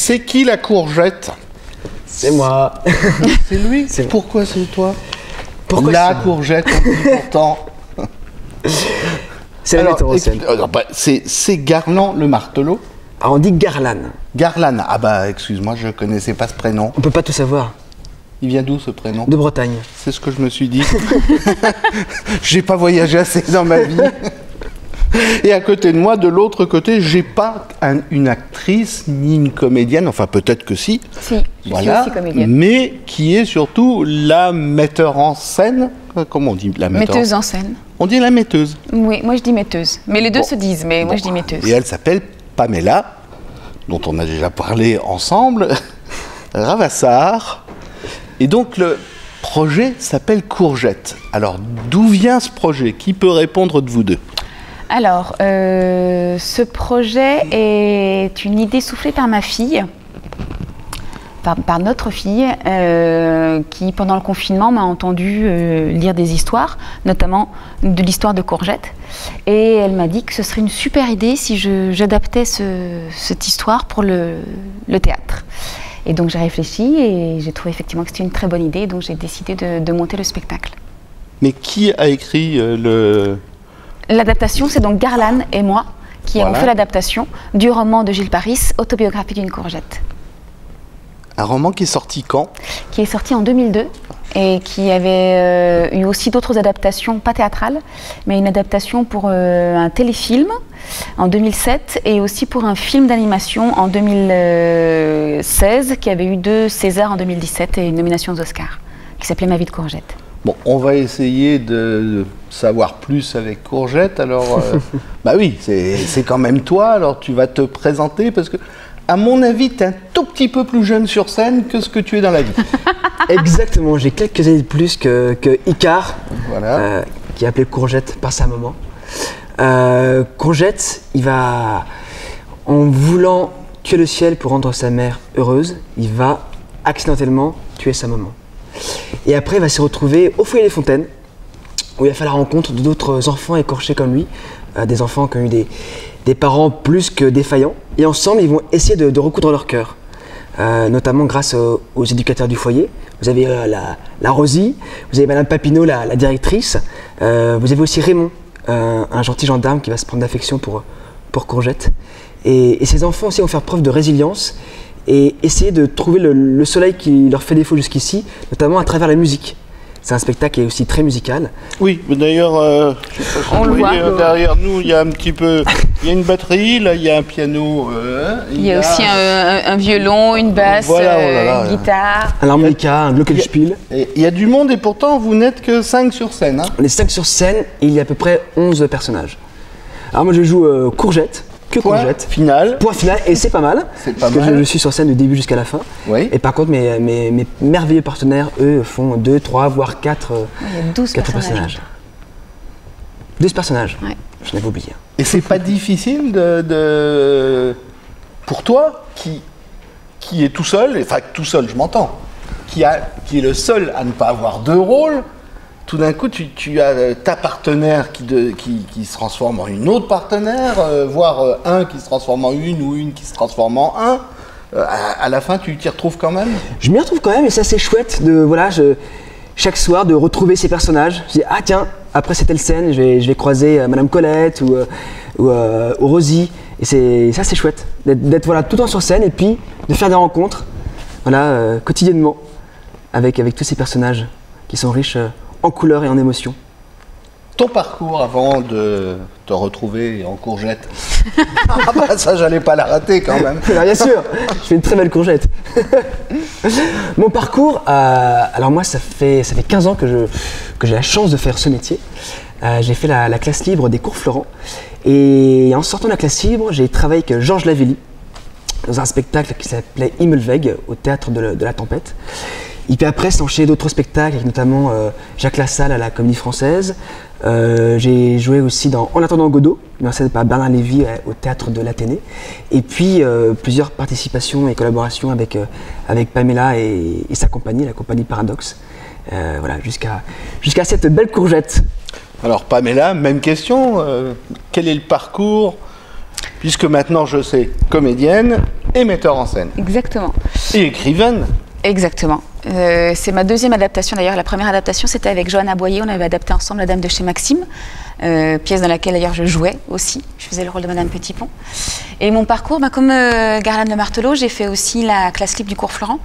C'est qui la courgette? C'est moi. C'est lui? Pourquoi c'est toi? Pourquoi la courgette, on dit pourtant. C'est la metteur en scène. C'est Garland le martelot? Alors on dit Garland. Garland. Ah bah excuse-moi, je connaissais pas ce prénom. On peut pas tout savoir. Il vient d'où ce prénom? De Bretagne. C'est ce que je me suis dit. J'ai pas voyagé assez dans ma vie. Et à côté de moi, de l'autre côté, j'ai pas une actrice ni une comédienne, enfin peut-être que si. Si, je suis aussi comédienne. Mais qui est surtout la metteur en scène. Comment on dit la metteur? Metteuse en scène. On dit la metteuse. Oui, moi je dis metteuse. Mais les deux se disent, mais moi je dis metteuse. Et elle s'appelle Pamela, dont on a déjà parlé ensemble, Ravassar. Et donc le projet s'appelle Courgette. Alors d'où vient ce projet? Qui peut répondre de vous deux? Alors, ce projet est une idée soufflée par ma fille, par notre fille, qui pendant le confinement m'a entendu lire des histoires, notamment de l'histoire de Courgette. Et elle m'a dit que ce serait une super idée si j'adaptais cette histoire pour le théâtre. Et donc j'ai réfléchi et j'ai trouvé effectivement que c'était une très bonne idée, donc j'ai décidé de monter le spectacle. Mais qui a écrit L'adaptation, c'est donc Garland et moi qui avons fait l'adaptation du roman de Gilles Paris, Autobiographie d'une courgette. Un roman qui est sorti quand? Qui est sorti en 2002 et qui avait eu aussi d'autres adaptations, pas théâtrales, mais une adaptation pour un téléfilm en 2007 et aussi pour un film d'animation en 2016 qui avait eu 2 Césars en 2017 et une nomination aux Oscars, qui s'appelait Ma vie de courgette. Bon, on va essayer de savoir plus avec Courgette. Alors, bah oui, c'est quand même toi. Alors, tu vas te présenter parce que, à mon avis, tu es un tout petit peu plus jeune sur scène que ce que tu es dans la vie. Exactement, j'ai quelques années de plus que Icare, voilà. Qui est appelé Courgette par sa maman. Courgette, il va, en voulant tuer le ciel pour rendre sa mère heureuse, il va accidentellement tuer sa maman. Et après, il va se retrouver au foyer des Fontaines, où il va faire la rencontre d'autres enfants écorchés comme lui, des enfants qui ont eu des parents plus que défaillants. Et ensemble, ils vont essayer de recoudre leur cœur, notamment grâce aux éducateurs du foyer. Vous avez la Rosie, vous avez Madame Papineau, la directrice, vous avez aussi Raymond, un gentil gendarme qui va se prendre d'affection pour Courgette. Et ces enfants aussi vont faire preuve de résilience et essayer de trouver le soleil qui leur fait défaut jusqu'ici, notamment à travers la musique. C'est un spectacle qui est aussi très musical. Oui, d'ailleurs, on le voit. Derrière nous, il y a un petit peu, il y a une batterie, là, il y a un piano. Il y a aussi un violon, une basse, une guitare. Un harmonica, un glockenspiel. Il y a du monde et pourtant, vous n'êtes que 5 sur scène. Hein. On est 5 sur scène et il y a à peu près 11 personnages. Alors moi, je joue Courgette. Courgette. Final. Point final, et c'est pas mal. C'est pas mal. Je suis sur scène du début jusqu'à la fin. Oui. Et par contre, mes merveilleux partenaires, eux, font 2, 3, voire 4, il y a 12 personnages. 12 personnages. Ouais. Je l'avais oublié. Et c'est pas difficile pour toi, qui est tout seul, enfin tout seul, je m'entends, qui est le seul à ne pas avoir 2 rôles. Tout d'un coup, tu as ta partenaire qui se transforme en une autre partenaire, voire un qui se transforme en une ou une qui se transforme en un. À la fin, tu t'y retrouves quand même? Je m'y retrouve quand même et ça c'est chouette chaque soir de retrouver ces personnages. Je dis ah tiens, après cette telle scène, je vais croiser Madame Colette ou Rosie. Et ça c'est chouette d'être tout le temps sur scène et puis de faire des rencontres quotidiennement avec tous ces personnages qui sont riches en couleurs et en émotions. Ton parcours avant de te retrouver en Courgette. Ah bah ça, j'allais pas la rater quand même. Bien sûr, je fais une très belle Courgette. Mon parcours, alors moi ça fait 15 ans que j'ai la chance de faire ce métier. J'ai fait la classe libre des cours Florent. Et en sortant de la classe libre, j'ai travaillé avec Georges Lavelli dans un spectacle qui s'appelait Himmelweg au théâtre de la Tempête. Et puis après, s'enchaîner d'autres spectacles, avec notamment Jacques Lassalle à la Comédie Française. J'ai joué aussi dans En attendant Godot, mis en scène par Bernard Lévy au théâtre de l'Athénée. Et puis plusieurs participations et collaborations avec Pamela et sa compagnie, la compagnie Paradoxe. Voilà, jusqu'à cette belle Courgette. Alors Pamela, même question. Quel est le parcours? Puisque maintenant je sais, comédienne, et metteur en scène. Exactement. Et écrivaine. Exactement. C'est ma deuxième adaptation d'ailleurs. La première adaptation, c'était avec Johanna Boyer. On avait adapté ensemble La Dame de chez Maxime, pièce dans laquelle d'ailleurs je jouais aussi. Je faisais le rôle de Madame Petitpont. Et mon parcours, comme Garland Le Martelot, j'ai fait aussi la classe libre du cours Florent.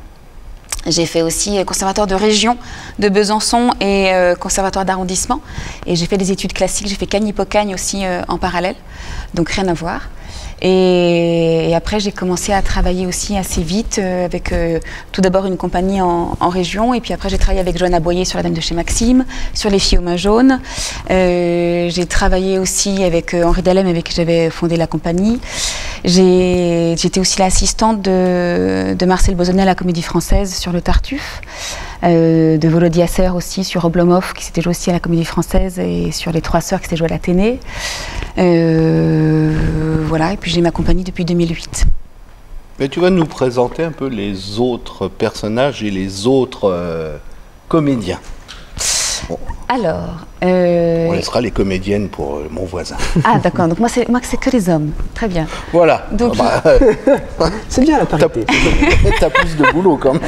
J'ai fait aussi conservatoire de région de Besançon et conservatoire d'arrondissement. Et j'ai fait des études classiques. J'ai fait Cagnes-Hippocagne aussi en parallèle. Donc rien à voir. Et après, j'ai commencé à travailler aussi assez vite avec tout d'abord une compagnie en région. Et puis après, j'ai travaillé avec Johanna Boyer sur La Dame de chez Maxime, sur Les Filles aux mains jaunes. J'ai travaillé aussi avec Henri Dalem, avec qui j'avais fondé la compagnie. J'étais aussi l'assistante de Marcel Bozonnet à la Comédie Française sur Le Tartuffe. De Volodya Ser aussi sur Oblomov qui s'était joué aussi à la Comédie Française et sur Les Trois Sœurs qui s'était joué à l'Athénée. Voilà, et puis j'ai ma compagnie depuis 2008. Mais tu vas nous présenter un peu les autres personnages et les autres comédiens. Bon. Alors, on laissera les comédiennes pour mon voisin. Ah d'accord, donc moi c'est que les hommes, très bien. Voilà. Donc, c'est bien la parité. T'as plus de boulot quand même.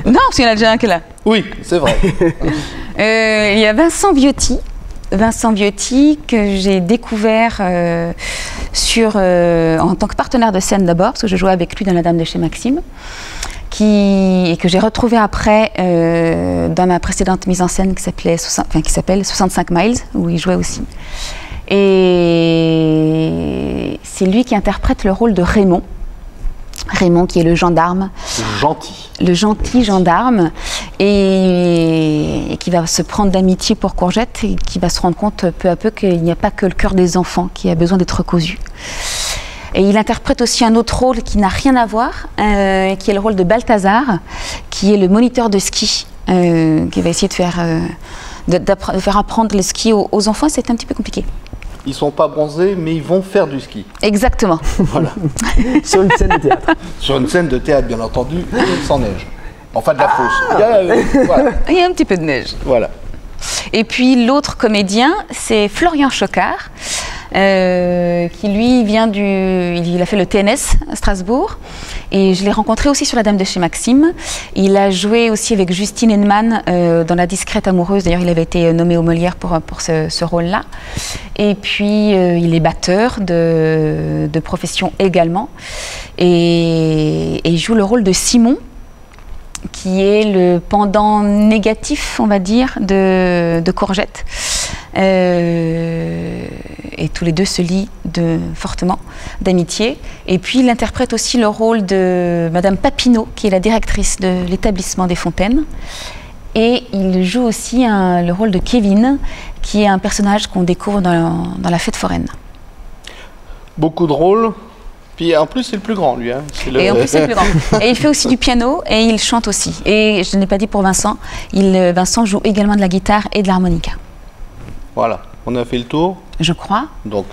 Non, parce qu'il y en a déjà un qui est là. Oui, c'est vrai. Il y a Vincent Viotti. Vincent Viotti que j'ai découvert en tant que partenaire de scène d'abord, parce que je jouais avec lui dans La Dame de chez Maxime. Et que j'ai retrouvé après dans ma précédente mise en scène qui s'appelle 65 Miles, où il jouait aussi. Et c'est lui qui interprète le rôle de Raymond. Raymond qui est le gendarme. Gentil. Le gentil gendarme et qui va se prendre d'amitié pour Courgette et qui va se rendre compte peu à peu qu'il n'y a pas que le cœur des enfants qui a besoin d'être recousu. Et il interprète aussi un autre rôle qui n'a rien à voir, qui est le rôle de Balthazar, qui est le moniteur de ski, qui va essayer de faire apprendre le ski aux enfants. C'est un petit peu compliqué. Ils sont pas bronzés, mais ils vont faire du ski. Exactement. Voilà. Sur une scène de théâtre. Sur une scène de théâtre, bien entendu, sans neige. Enfin, de la fausse. Voilà. Il y a un petit peu de neige. Voilà. Et puis l'autre comédien, c'est Florian Chocard, qui lui il a fait le TNS à Strasbourg. Et je l'ai rencontré aussi sur La Dame de chez Maxime. Il a joué aussi avec Justine Henneman dans La Discrète Amoureuse. D'ailleurs, il avait été nommé au Molière pour ce rôle-là. Et puis, il est batteur de profession également. Et il joue le rôle de Simon, qui est le pendant négatif, on va dire, de Courgette. Et tous les deux se lient fortement d'amitié. Et puis il interprète aussi le rôle de Madame Papineau, qui est la directrice de l'établissement des Fontaines. Et il joue aussi le rôle de Kevin, qui est un personnage qu'on découvre dans la fête foraine. Beaucoup de rôles. Puis en plus, c'est le plus grand, lui. Hein. Et en plus, c'est le plus grand. Et il fait aussi du piano et il chante aussi. Et je n'ai pas dit pour Vincent, Vincent joue également de la guitare et de l'harmonica. Voilà, on a fait le tour. Je crois. Donc,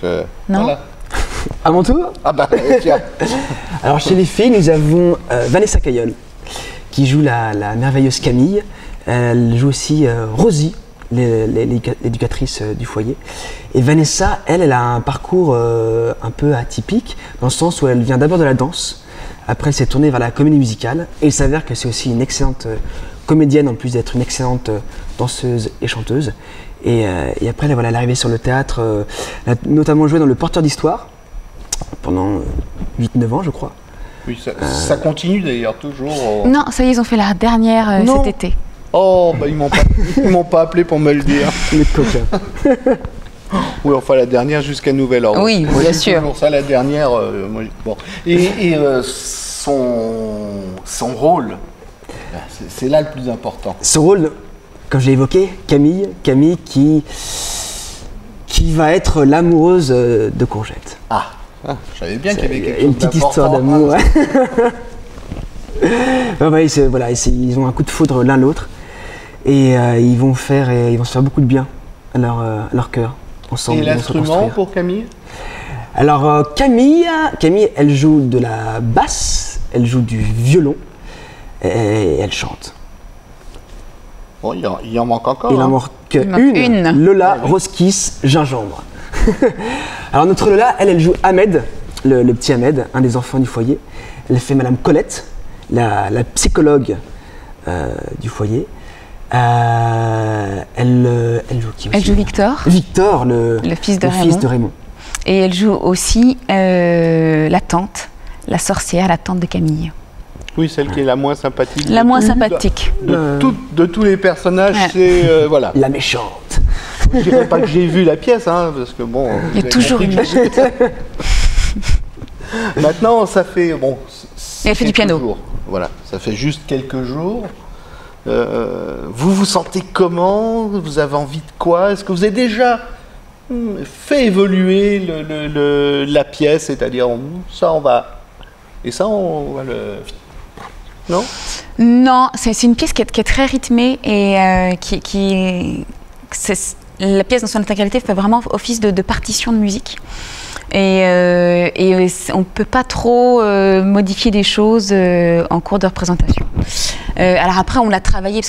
non. Voilà. À mon tour? Ah bah, tiens. Alors, chez les filles, nous avons Vanessa Caillol, qui joue la merveilleuse Camille. Elle joue aussi Rosie, l'éducatrice du foyer. Et Vanessa, elle a un parcours un peu atypique, dans le sens où elle vient d'abord de la danse, après elle s'est tournée vers la comédie musicale, et il s'avère que c'est aussi une excellente comédienne, en plus d'être une excellente danseuse et chanteuse. Et après, elle est arrivée sur le théâtre, elle a notamment joué dans Le Porteur d'Histoire, pendant 8-9 ans, je crois. Oui, ça continue d'ailleurs, toujours. Non, ça y est, ils ont fait la dernière cet été. Oh, bah ils m'ont pas appelé pour me le dire. Les coquins. Oui, enfin la dernière jusqu'à nouvel ordre. Oui, bien sûr. Toujours ça, la dernière. Bon. Et son rôle, c'est là le plus important. Son rôle, comme je l'ai évoqué, Camille qui va être l'amoureuse de Courgette. Ah, je savais bien qu'il y avait quelque chose une petite histoire d'amour. Ouais. Ils ont un coup de foudre l'un l'autre. Et ils vont se faire beaucoup de bien à leur cœur. Ensemble, et l'instrument pour Camille? Alors Camille, elle joue de la basse, elle joue du violon et elle chante. Bon, il en manque encore. Il en manque une. Lola Roskis Gingembre. Alors notre Lola, elle joue Ahmed, le petit Ahmed, un des enfants du foyer. Elle fait Madame Colette, la psychologue du foyer. Elle joue qui aussi? Elle joue Victor. Victor, le fils de fils de Raymond. Et elle joue aussi la tante, la sorcière, la tante de Camille. Oui, celle qui est la moins sympathique. La moins sympathique. De tous les personnages, c'est... voilà. La méchante. Je dirais pas que j'ai vu la pièce, hein, parce que bon... Il y a toujours une méchante. Maintenant, ça fait... Bon, et elle fait du piano. Jours. Voilà, ça fait juste quelques jours. Vous vous sentez comment? Vous avez envie de quoi? Est-ce que vous avez déjà fait évoluer la pièce? C'est-à-dire, ça, on va... Et ça, on va le... Non? Non, c'est une pièce qui est très rythmée et la pièce dans son intégralité fait vraiment office de partition de musique. Et on ne peut pas trop modifier des choses en cours de représentation. Alors après, on l'a travaillé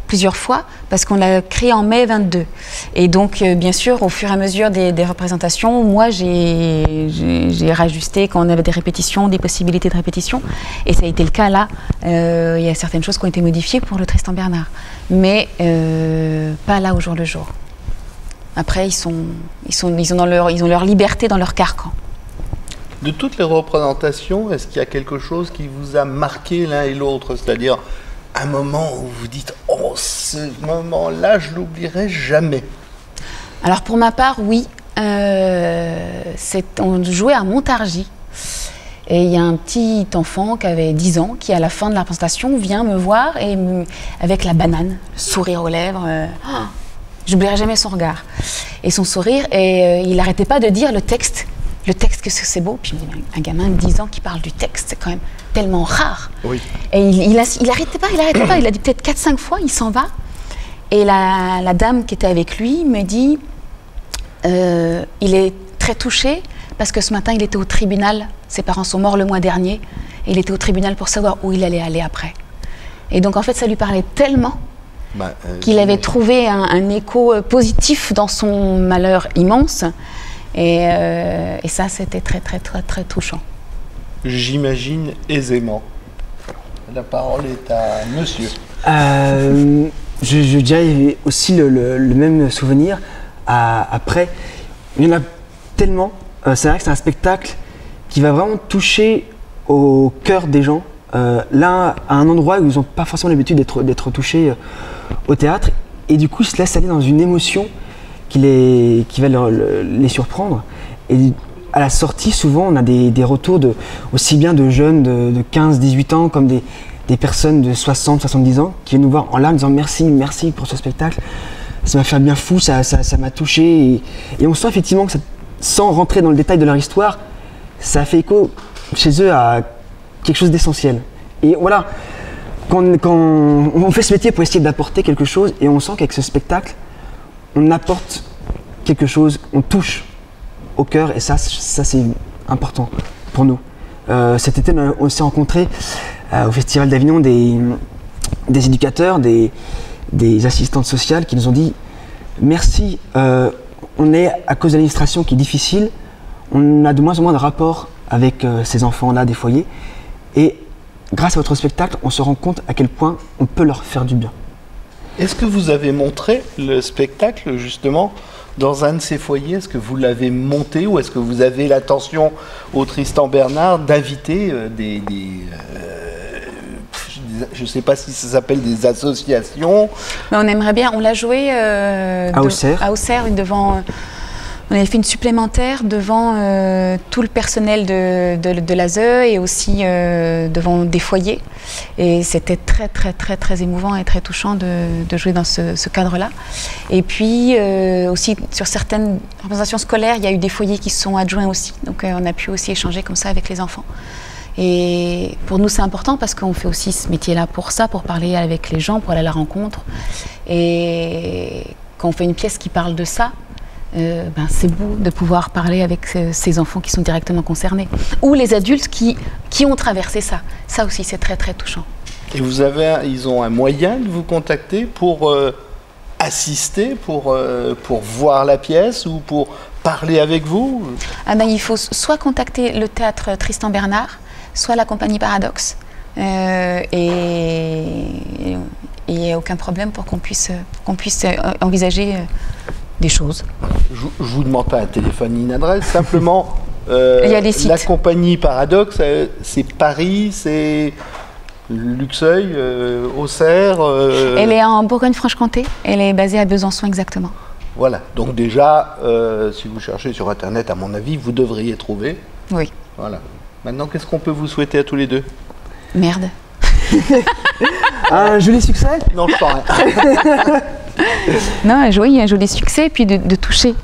plusieurs fois parce qu'on l'a créé en mai 22. Et donc, bien sûr, au fur et à mesure des représentations, moi, j'ai rajusté quand on avait des répétitions, des possibilités de répétition. Et ça a été le cas là. Il y a certaines choses qui ont été modifiées pour le Tristan Bernard. Mais pas là au jour le jour. Après, ils ont leur liberté dans leur carcan. De toutes les représentations, est-ce qu'il y a quelque chose qui vous a marqué l'un et l'autre? C'est-à-dire un moment où vous dites « Oh, ce moment-là, je l'oublierai jamais ». Alors pour ma part, oui. On jouait à Montargis. Et il y a un petit enfant qui avait 10 ans qui, à la fin de la représentation, vient me voir et avec la banane, le sourire aux lèvres. J'oublierai jamais son regard et son sourire. Et il n'arrêtait pas de dire le texte que c'est beau. Puis je me dis, un gamin de 10 ans qui parle du texte, c'est quand même tellement rare. Oui. Et il n'arrêtait pas. Il a dit peut-être 4-5 fois, il s'en va. Et la dame qui était avec lui me dit, il est très touché parce que ce matin, il était au tribunal. Ses parents sont morts le mois dernier. Et il était au tribunal pour savoir où il allait aller après. Et donc, en fait, ça lui parlait tellement qu'il avait trouvé un écho positif dans son malheur immense. Et ça, c'était très, très, très, très touchant. J'imagine aisément. La parole est à monsieur. Je dirais aussi le même souvenir. Après, il y en a tellement. C'est vrai que c'est un spectacle qui va vraiment toucher au cœur des gens. Là, à un endroit où ils n'ont pas forcément l'habitude d'être touchés au théâtre. Et du coup, ils se laissent aller dans une émotion qui va les surprendre. Et à la sortie, souvent, on a des retours aussi bien de jeunes de 15-18 ans comme des personnes de 60-70 ans qui viennent nous voir en larmes en disant merci pour ce spectacle. Ça m'a fait un bien fou, ça m'a touché. Et on sent effectivement que sans rentrer dans le détail de leur histoire, ça a fait écho chez eux à quelque chose d'essentiel. Et voilà, quand on fait ce métier pour essayer d'apporter quelque chose, et on sent qu'avec ce spectacle, on apporte quelque chose, on touche au cœur, et ça c'est important pour nous. Cet été, on s'est rencontrés au Festival d'Avignon des éducateurs, des assistantes sociales qui nous ont dit « Merci, on est à cause de l'administration qui est difficile, on a de moins en moins de rapports avec ces enfants-là des foyers, et grâce à votre spectacle, on se rend compte à quel point on peut leur faire du bien. » Est-ce que vous avez montré le spectacle justement dans un de ces foyers? Est-ce que vous l'avez monté ou est-ce que vous avez l'intention au Tristan Bernard d'inviter je ne sais pas si ça s'appelle des associations? Mais on aimerait bien, on l'a joué à Auxerre devant... On avait fait une supplémentaire devant tout le personnel de l'ASE et aussi devant des foyers. Et c'était très, très, très, très émouvant et très touchant de jouer dans ce cadre-là. Et puis aussi, sur certaines représentations scolaires, il y a eu des foyers qui se sont adjoints aussi. Donc on a pu aussi échanger comme ça avec les enfants. Et pour nous, c'est important parce qu'on fait aussi ce métier-là pour ça, pour parler avec les gens, pour aller à la rencontre. Et quand on fait une pièce qui parle de ça, c'est beau de pouvoir parler avec ces enfants qui sont directement concernés. Ou les adultes qui ont traversé ça. Ça aussi, c'est très, très touchant. Et ils ont un moyen de vous contacter pour assister, pour voir la pièce ou pour parler avec vous? Ah ben, il faut soit contacter le théâtre Tristan Bernard, soit la compagnie Paradoxe. Et il n'y a aucun problème pour qu'on puisse envisager des choses. Je vous demande pas un téléphone ni une adresse, simplement il y a les sites. La compagnie Paradoxe, c'est Paris, c'est Luxeuil, Auxerre. Elle est en Bourgogne-Franche-Comté, elle est basée à Besançon exactement. Voilà, donc déjà, si vous cherchez sur Internet, à mon avis, vous devriez trouver. Oui. Voilà. Maintenant, qu'est-ce qu'on peut vous souhaiter à tous les deux? Merde. Un joli succès. Non, je sens rien. Non, oui, un joli succès et puis de toucher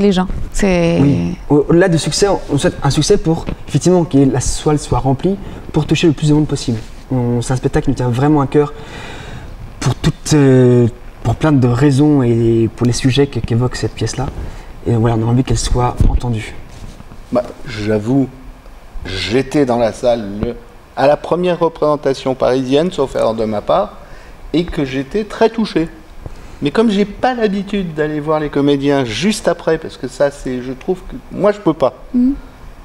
les gens. Oui. Au-delà du succès, on souhaite un succès pour effectivement que la salle soit remplie pour toucher le plus de monde possible. C'est un spectacle qui nous tient vraiment à cœur pour plein de raisons et pour les sujets qu'évoque cette pièce-là. Et voilà, on a envie qu'elle soit entendue. Bah, j'avoue, j'étais dans la salle à la première représentation parisienne, sauf erreur de ma part, et que j'étais très touché. Mais comme j'ai pas l'habitude d'aller voir les comédiens juste après, parce que ça, je trouve que moi je peux pas.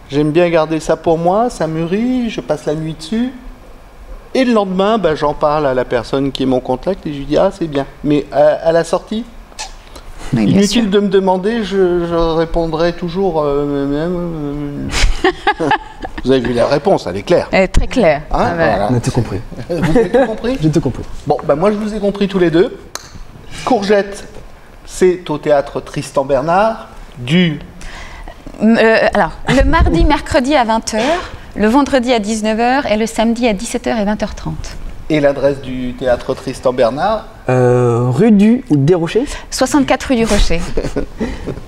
J'aime bien garder ça pour moi, ça mûrit, je passe la nuit dessus, et le lendemain, bah, j'en parle à la personne qui est mon contact et je lui dis c'est bien. Mais à la sortie, oui, inutile de me demander, je répondrai toujours. Vous avez vu la réponse, elle est claire. Elle est très claire. Hein, voilà. On a tout compris. Vous avez tout compris? J'ai tout compris. Bon, bah moi je vous ai compris tous les deux. Courgette, c'est au théâtre Tristan Bernard, alors, le mardi, mercredi à 20h, le vendredi à 19h et le samedi à 17h et 20h30. Et l'adresse du théâtre Tristan Bernard? Rue du Desrochers 64 rue du Rocher.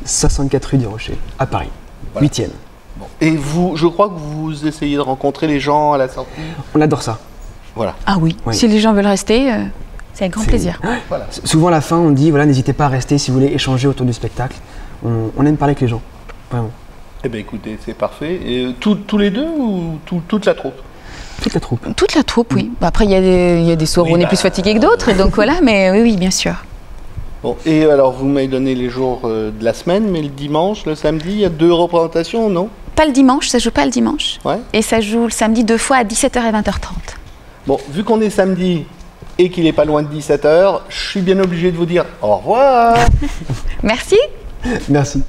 64 rue du Rocher, à Paris, Voilà. 8e. Bon. Et vous, je crois que vous essayez de rencontrer les gens à la sortie? On adore ça. Voilà. Ah oui, Oui. si les gens veulent rester, c'est avec grand plaisir. Voilà. Souvent à la fin, on dit voilà, n'hésitez pas à rester si vous voulez échanger autour du spectacle. On aime parler avec les gens, vraiment. Eh bien écoutez, c'est parfait. Et tous les deux ou toute la troupe? Toute la troupe. Toute la troupe, oui. Bah, après, il y a des soirs où on est plus fatigué que d'autres, et donc voilà, mais oui, bien sûr. Bon, et alors vous m'avez donné les jours de la semaine, mais le dimanche, le samedi, il y a 2 représentations, non? Pas le dimanche, ça joue pas le dimanche. Ouais. Et ça joue le samedi 2 fois à 17h et 20h30. Bon, vu qu'on est samedi et qu'il n'est pas loin de 17h, je suis bien obligé de vous dire au revoir. Merci. Merci.